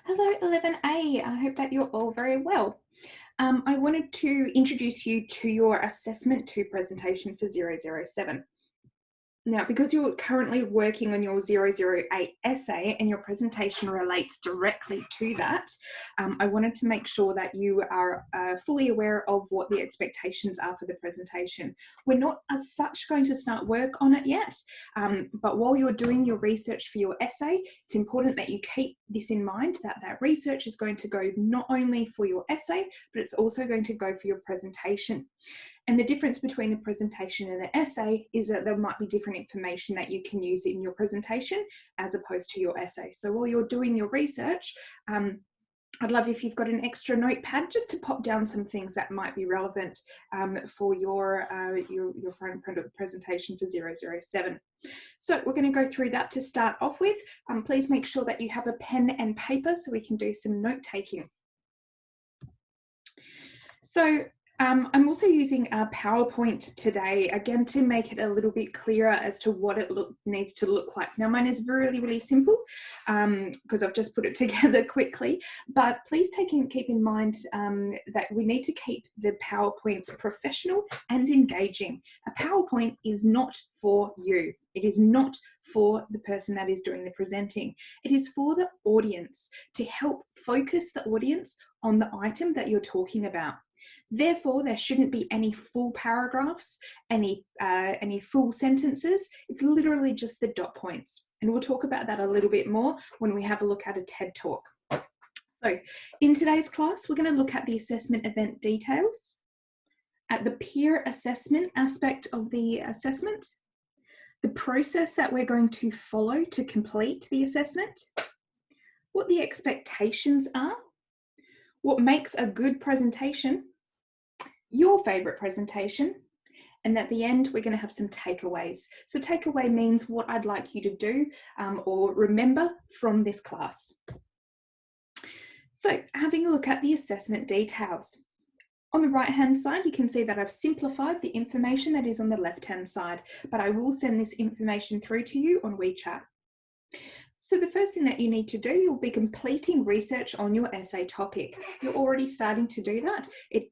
Hello 11A, I hope that you're all very well. I wanted to introduce you to your Assessment 2 presentation for 007. Now, because you're currently working on your 008 essay and your presentation relates directly to that, I wanted to make sure that you are fully aware of what the expectations are for the presentation. We're not as such going to start work on it yet, but while you're doing your research for your essay, it's important that you keep this in mind, that that research is going to go not only for your essay, but it's also going to go for your presentation. And the difference between a presentation and an essay is that there might be different information that you can use in your presentation as opposed to your essay. So while you're doing your research, I'd love if you've got an extra notepad just to pop down some things that might be relevant for your front presentation for 007. So we're going to go through that to start off with. Please make sure that you have a pen and paper so we can do some note taking. So I'm also using a PowerPoint today, again, to make it a little bit clearer as to what it needs to look like. Now, mine is really, really simple because I've just put it together quickly, but please keep in mind that we need to keep the PowerPoints professional and engaging. A PowerPoint is not for you. It is not for the person that is doing the presenting. It is for the audience to help focus the audience on the item that you're talking about. Therefore, there shouldn't be any full paragraphs, any full sentences. It's literally just the dot points. And we'll talk about that a little bit more when we have a look at a TED Talk. So in today's class, we're going to look at the assessment event details, at the peer assessment aspect of the assessment, the process that we're going to follow to complete the assessment, what the expectations are, what makes a good presentation, your favorite presentation, and at the end we're going to have some takeaways. So takeaway means what I'd like you to do or remember from this class. So having a look at the assessment details. On the right hand side you can see that I've simplified the information that is on the left hand side, but I will send this information through to you on WeChat. So the first thing that you need to do, you'll be completing research on your essay topic. You're already starting to do that.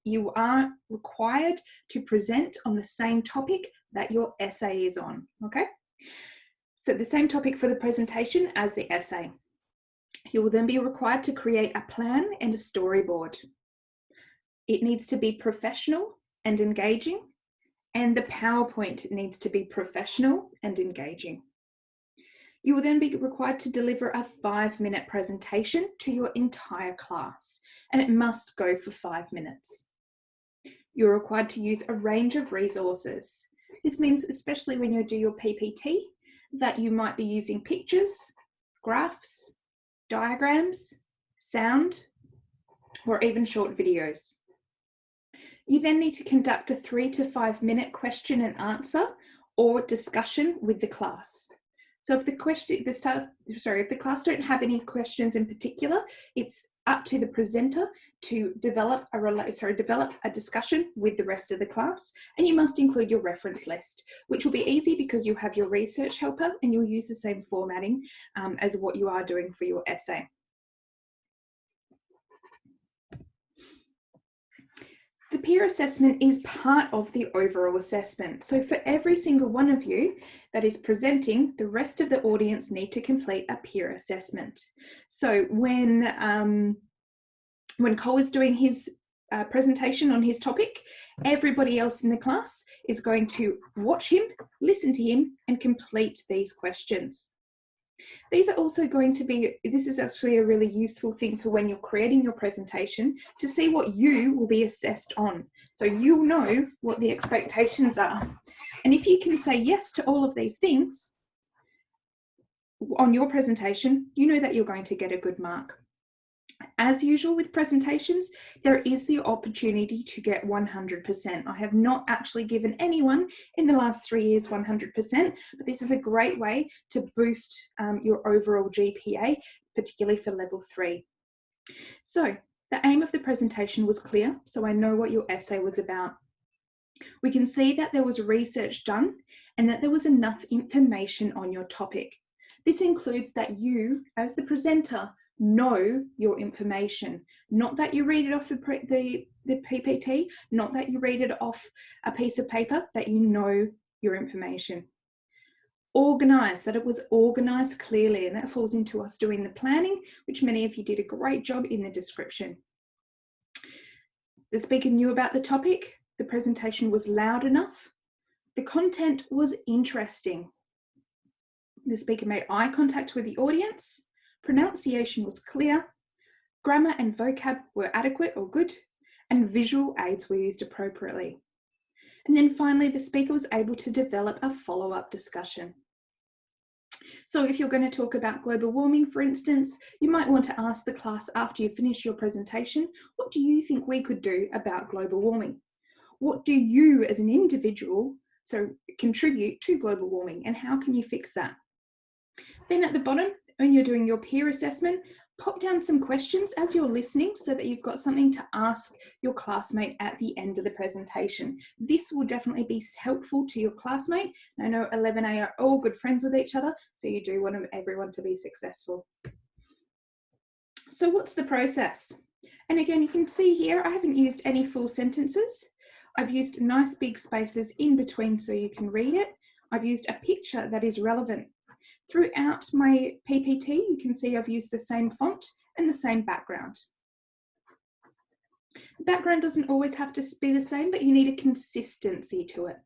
You are required to present on the same topic that your essay is on, okay? So the same topic for the presentation as the essay. You will then be required to create a plan and a storyboard. It needs to be professional and engaging, and the PowerPoint needs to be professional and engaging. You will then be required to deliver a 5-minute presentation to your entire class, and it must go for 5 minutes. You're required to use a range of resources. This means, especially when you do your PPT, that you might be using pictures, graphs, diagrams, sound, or even short videos. You then need to conduct a 3 to 5 minute question and answer or discussion with the class. So if the class don't have any questions in particular, it's up to the presenter to develop a discussion with the rest of the class, and you must include your reference list, which will be easy because you'll have your research helper and you'll use the same formatting as what you are doing for your essay. The peer assessment is part of the overall assessment. So for every single one of you that is presenting, the rest of the audience need to complete a peer assessment. So when Cole is doing his presentation on his topic, everybody else in the class is going to watch him, listen to him, and complete these questions. These are also going to be, this is actually a really useful thing for when you're creating your presentation to see what you will be assessed on. So you'll know what the expectations are. And if you can say yes to all of these things on your presentation, you know that you're going to get a good mark. As usual with presentations, there is the opportunity to get 100%. I have not actually given anyone in the last 3 years 100%, but this is a great way to boost your overall GPA, particularly for level 3. So the aim of the presentation was clear, so I know what your essay was about. We can see that there was research done and that there was enough information on your topic. This includes that you, as the presenter, Know your information, not that you read it off the PPT, not that you read it off a piece of paper, that you know your information. Organise, that it was organised clearly, and that falls into us doing the planning, which many of you did a great job in the description. The speaker knew about the topic, the presentation was loud enough, the content was interesting. The speaker made eye contact with the audience, pronunciation was clear, grammar and vocab were adequate or good, and visual aids were used appropriately. And then finally, the speaker was able to develop a follow-up discussion. So if you're going to talk about global warming, for instance, you might want to ask the class after you finish your presentation, what do you think we could do about global warming? What do you as an individual contribute to global warming, and how can you fix that? Then at the bottom, when you're doing your peer assessment, pop down some questions as you're listening so that you've got something to ask your classmate at the end of the presentation. This will definitely be helpful to your classmate. I know 11A are all good friends with each other, so you do want everyone to be successful. So what's the process? And again, you can see here, I haven't used any full sentences. I've used nice big spaces in between so you can read it. I've used a picture that is relevant. Throughout my PPT, you can see I've used the same font and the same background. The background doesn't always have to be the same, but you need a consistency to it.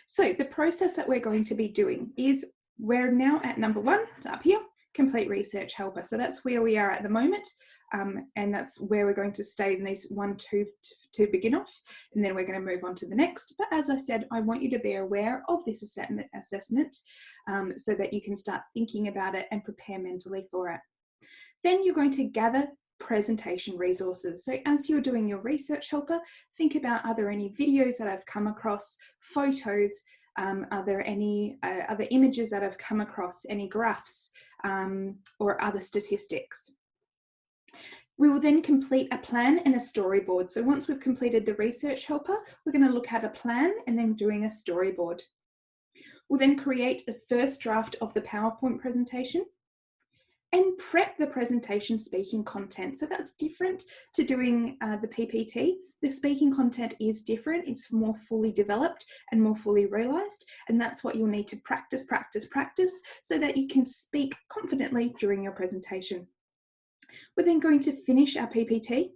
So the process that we're going to be doing is, we're now at number 1, up here, complete research helper. So that's where we are at the moment. And that's where we're going to stay in these 1, 2 to begin off, and then we're going to move on to the next. But as I said, I want you to be aware of this assessment so that you can start thinking about it and prepare mentally for it. Then you're going to gather presentation resources. So as you're doing your research helper, think about, are there any videos that I've come across, photos, are there any other images that I've come across, any graphs or other statistics? We will then complete a plan and a storyboard. So once we've completed the research helper, we're going to look at a plan and then doing a storyboard. We'll then create the first draft of the PowerPoint presentation and prep the presentation speaking content. So that's different to doing the PPT. The speaking content is different. It's more fully developed and more fully realized. And that's what you'll need to practice, practice, practice so that you can speak confidently during your presentation. We're then going to finish our PPT.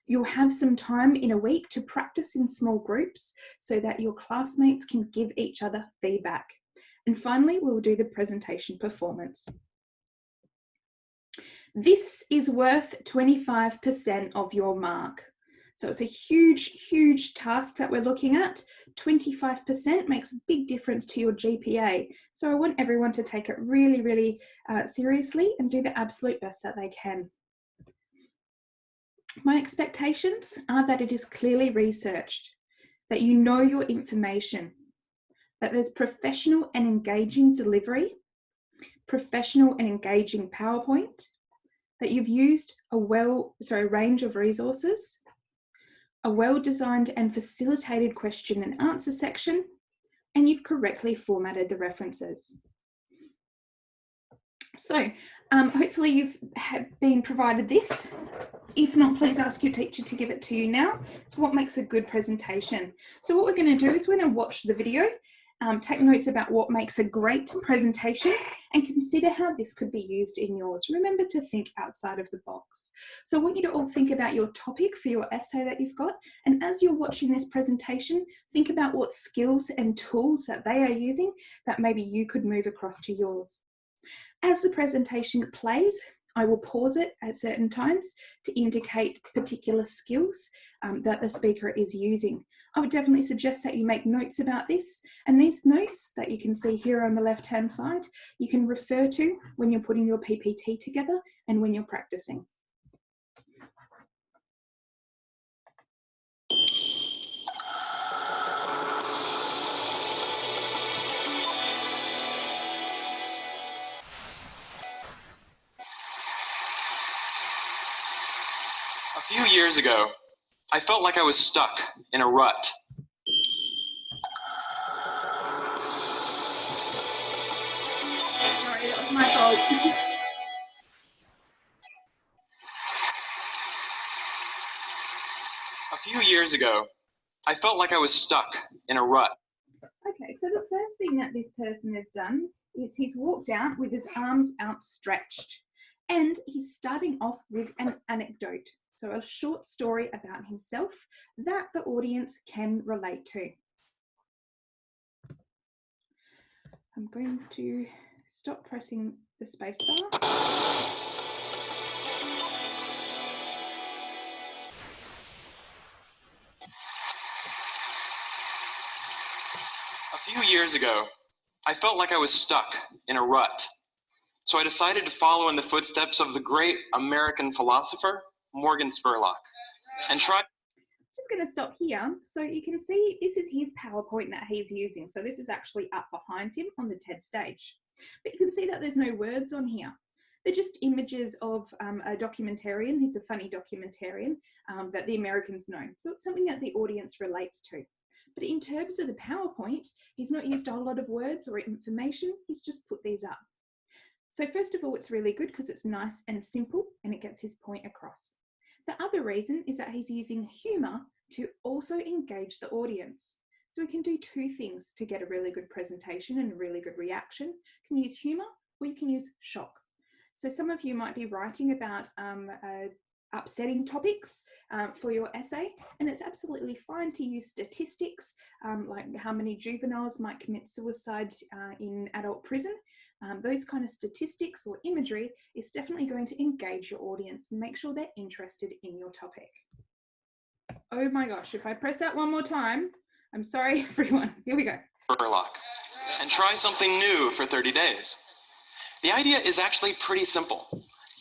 You'll have some time in a week to practice in small groups so that your classmates can give each other feedback. And finally, we'll do the presentation performance. This is worth 25% of your mark. So it's a huge, huge task that we're looking at. 25% makes a big difference to your GPA. So I want everyone to take it really, really seriously and do the absolute best that they can. My expectations are that it is clearly researched, that you know your information, that there's professional and engaging delivery, professional and engaging PowerPoint, that you've used a range of resources, a well-designed and facilitated question and answer section, and you've correctly formatted the references. So hopefully you've been provided this. If not, please ask your teacher to give it to you now. It's what makes a good presentation. So what we're going to do is we're going to watch the video, take notes about what makes a great presentation, and consider how this could be used in yours. Remember to think outside of the box. So I want you to all think about your topic for your essay that you've got, and as you're watching this presentation, think about what skills and tools that they are using that maybe you could move across to yours. As the presentation plays, I will pause it at certain times to indicate particular skills that the speaker is using. I would definitely suggest that you make notes about this, and these notes that you can see here on the left-hand side, you can refer to when you're putting your PPT together and when you're practicing. A few years ago, I felt like I was stuck in a rut. Sorry, that was my fault. few years ago, I felt like I was stuck in a rut. Okay, so the first thing that this person has done is he's walked out with his arms outstretched, and he's starting off with an anecdote. So a short story about himself that the audience can relate to. I'm going to stop pressing the space bar. A few years ago, I felt like I was stuck in a rut. So I decided to follow in the footsteps of the great American philosopher, Morgan Spurlock, and try. Just going to stop here so you can see this is his PowerPoint that he's using. So this is actually up behind him on the TED stage. But you can see that there's no words on here. They're just images of a documentarian. He's a funny documentarian that the Americans know. So it's something that the audience relates to. But in terms of the PowerPoint, he's not used a whole lot of words or information. He's just put these up. So first of all, it's really good because it's nice and simple and it gets his point across. The other reason is that he's using humour to also engage the audience. So we can do two things to get a really good presentation and a really good reaction. You can use humour or you can use shock. So some of you might be writing about upsetting topics for your essay, and it's absolutely fine to use statistics, like how many juveniles might commit suicide in adult prison. Those kind of statistics or imagery is definitely going to engage your audience and make sure they're interested in your topic. Oh my gosh, if I press that one more time, I'm sorry everyone, here we go. Spurlock, and try something new for 30 days. The idea is actually pretty simple.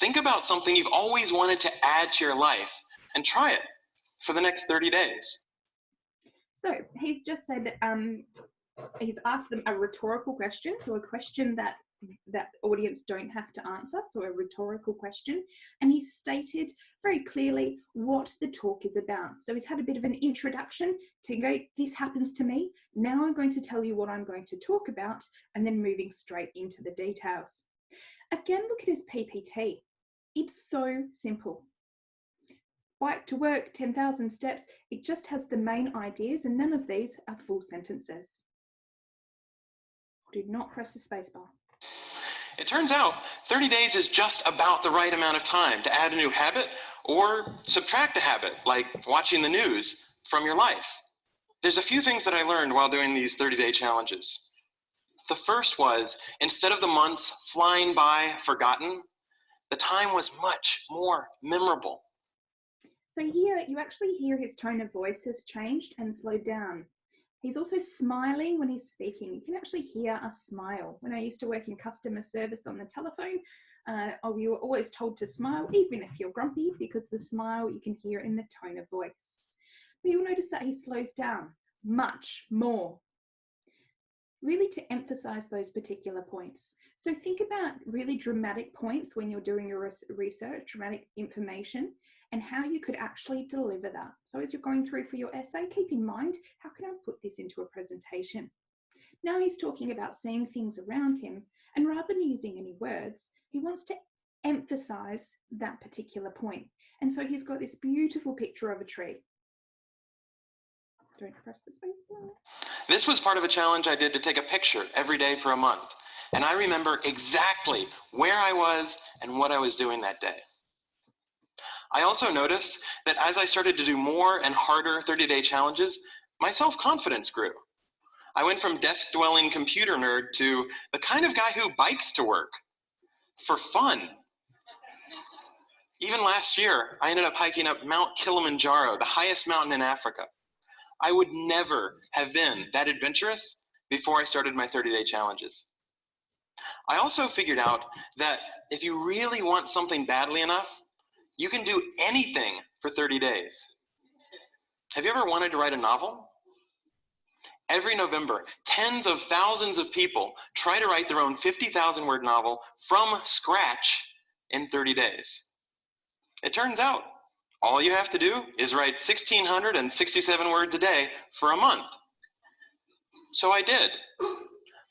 Think about something you've always wanted to add to your life and try it for the next 30 days. So he's just said, he's asked them a rhetorical question, so a question that audience don't have to answer, so a rhetorical question, and he's stated very clearly what the talk is about. So he's had a bit of an introduction to go, this happens to me, now I'm going to tell you what I'm going to talk about, and then moving straight into the details. Again, look at his PPT. It's so simple. Bike to work, 10,000 steps, it just has the main ideas and none of these are full sentences. Do not press the spacebar. It turns out 30 days is just about the right amount of time to add a new habit or subtract a habit, like watching the news, from your life. There's a few things that I learned while doing these 30-day challenges. The first was, instead of the months flying by forgotten, the time was much more memorable. So here you actually hear his tone of voice has changed and slowed down. He's also smiling when he's speaking. You can actually hear a smile. When I used to work in customer service on the telephone, we were always told to smile, even if you're grumpy, because the smile you can hear in the tone of voice. But you'll notice that he slows down much more, really to emphasize those particular points. So think about really dramatic points when you're doing your research, dramatic information, and how you could actually deliver that. So as you're going through for your essay, keep in mind, how can I put this into a presentation? Now he's talking about seeing things around him, and rather than using any words, he wants to emphasize that particular point. And so he's got this beautiful picture of a tree. Don't press the space bar. This was part of a challenge I did to take a picture every day for a month. And I remember exactly where I was and what I was doing that day. I also noticed that as I started to do more and harder 30-day challenges, my self-confidence grew. I went from desk-dwelling computer nerd to the kind of guy who bikes to work for fun. Even last year, I ended up hiking up Mount Kilimanjaro, the highest mountain in Africa. I would never have been that adventurous before I started my 30-day challenges. I also figured out that if you really want something badly enough, you can do anything for 30 days. Have you ever wanted to write a novel? Every November, tens of thousands of people try to write their own 50,000-word novel from scratch in 30 days. It turns out, all you have to do is write 1,667 words a day for a month. So I did.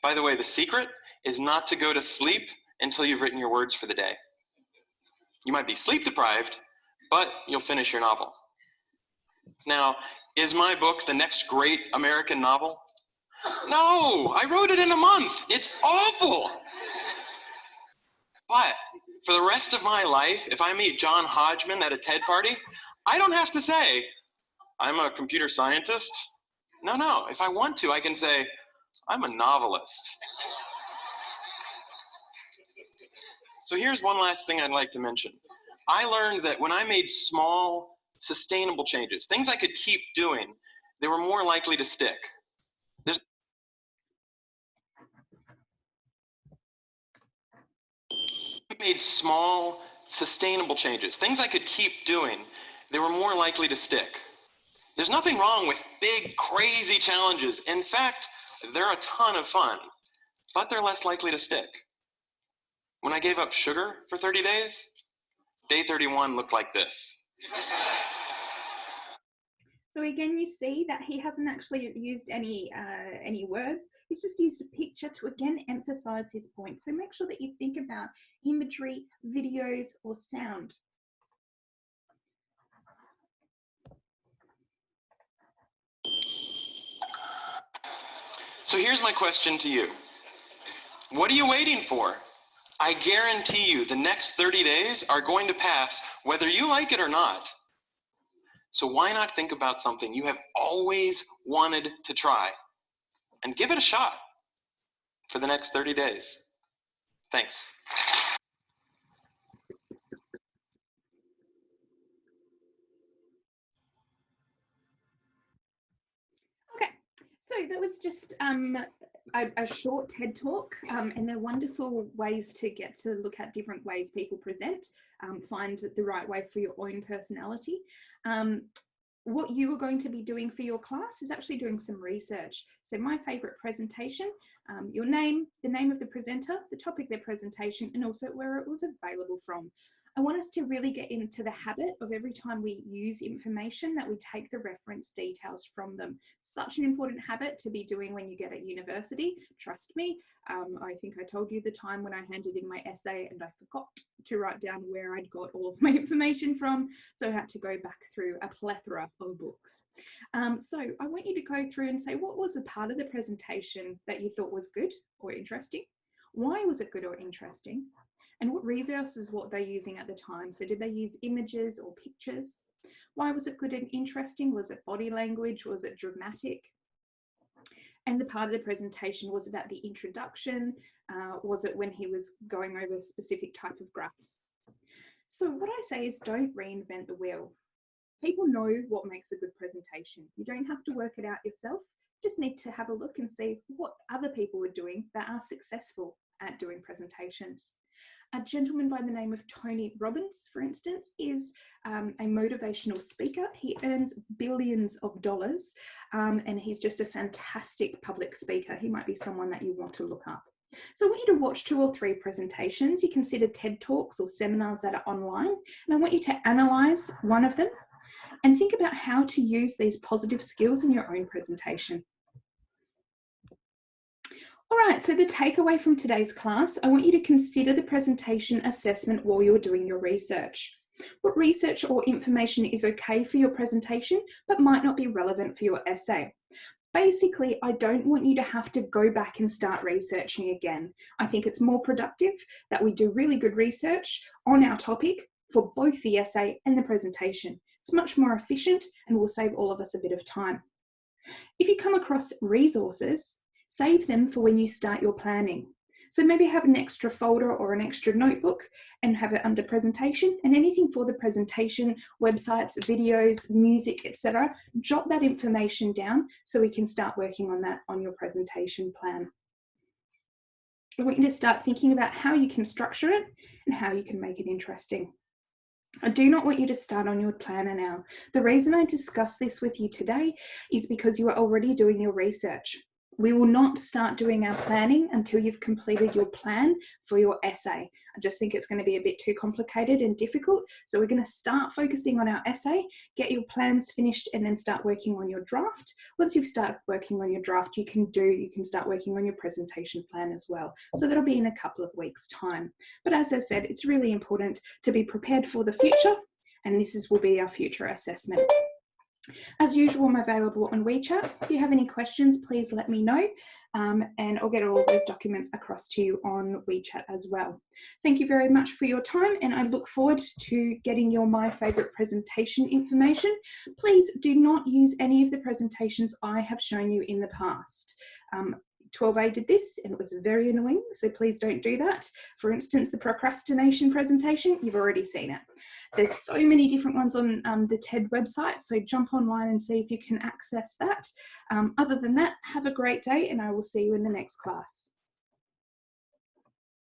By the way, the secret is not to go to sleep until you've written your words for the day. You might be sleep deprived, but you'll finish your novel. Now, is my book the next great American novel? No, I wrote it in a month. It's awful. But for the rest of my life, if I meet John Hodgman at a TED party, I don't have to say, I'm a computer scientist. No, if I want to, I can say, I'm a novelist. So here's one last thing I'd like to mention. I learned that when I made small, sustainable changes, things I could keep doing, they were more likely to stick. Made small, sustainable changes, things I could keep doing, they were more likely to stick. There's nothing wrong with big, crazy challenges. In fact, they're a ton of fun, but they're less likely to stick. When I gave up sugar for 30 days, day 31 looked like this. So again, you see that he hasn't actually used any words. He's just used a picture to again emphasize his point. So make sure that you think about imagery, videos, or sound. So here's my question to you. What are you waiting for? I guarantee you the next 30 days are going to pass whether you like it or not. So why not think about something you have always wanted to try and give it a shot for the next 30 days? Thanks. Okay, so that was just a short TED Talk, and they're wonderful ways to get to look at different ways people present, find the right way for your own personality. What you are going to be doing for your class is actually doing some research. So my favorite presentation, your name, the name of the presenter, the topic of their presentation, and also where it was available from. I want us to really get into the habit of every time we use information that we take the reference details from them. Such an important habit to be doing when you get at university. Trust me, I think I told you the time when I handed in my essay and I forgot to write down where I'd got all of my information from. So I had to go back through a plethora of books. So I want you to go through and say, what was the part of the presentation that you thought was good or interesting? Why was it good or interesting? And what resources were they using at the time? So did they use images or pictures? Why was it good and interesting? Was it body language? Was it dramatic? And the part of the presentation, was it at the introduction? Was it when he was going over a specific type of graphs? So what I say is don't reinvent the wheel. People know what makes a good presentation. You don't have to work it out yourself. You just need to have a look and see what other people are doing that are successful at doing presentations. A gentleman by the name of Tony Robbins, for instance, is a motivational speaker. He earns billions of dollars, and he's just a fantastic public speaker. He might be someone that you want to look up. So I want you to watch 2 or 3 presentations. You consider TED Talks or seminars that are online, and I want you to analyze one of them and think about how to use these positive skills in your own presentation. All right, so the takeaway from today's class, I want you to consider the presentation assessment while you're doing your research. What research or information is okay for your presentation, but might not be relevant for your essay? Basically, I don't want you to have to go back and start researching again. I think it's more productive that we do really good research on our topic for both the essay and the presentation. It's much more efficient and will save all of us a bit of time. If you come across resources, save them for when you start your planning. So maybe have an extra folder or an extra notebook and have it under presentation, and anything for the presentation, websites, videos, music, etc. Jot that information down so we can start working on that on your presentation plan. I want you to start thinking about how you can structure it and how you can make it interesting. I do not want you to start on your planner now. The reason I discuss this with you today is because you are already doing your research. We will not start doing our planning until you've completed your plan for your essay. I just think it's going to be a bit too complicated and difficult. So we're going to start focusing on our essay, get your plans finished, and then start working on your draft. Once you've started working on your draft, you can start working on your presentation plan as well. So that'll be in a couple of weeks' time. But as I said, it's really important to be prepared for the future, and this will be our future assessment. As usual, I'm available on WeChat. If you have any questions, please let me know, and I'll get all those documents across to you on WeChat as well. Thank you very much for your time, and I look forward to getting your My Favourite Presentation information. Please do not use any of the presentations I have shown you in the past. 12A did this and it was very annoying, so please don't do that. For instance, the procrastination presentation, you've already seen it. There's so many different ones on the TED website, so jump online and see if you can access that. Other than that, have a great day and I will see you in the next class.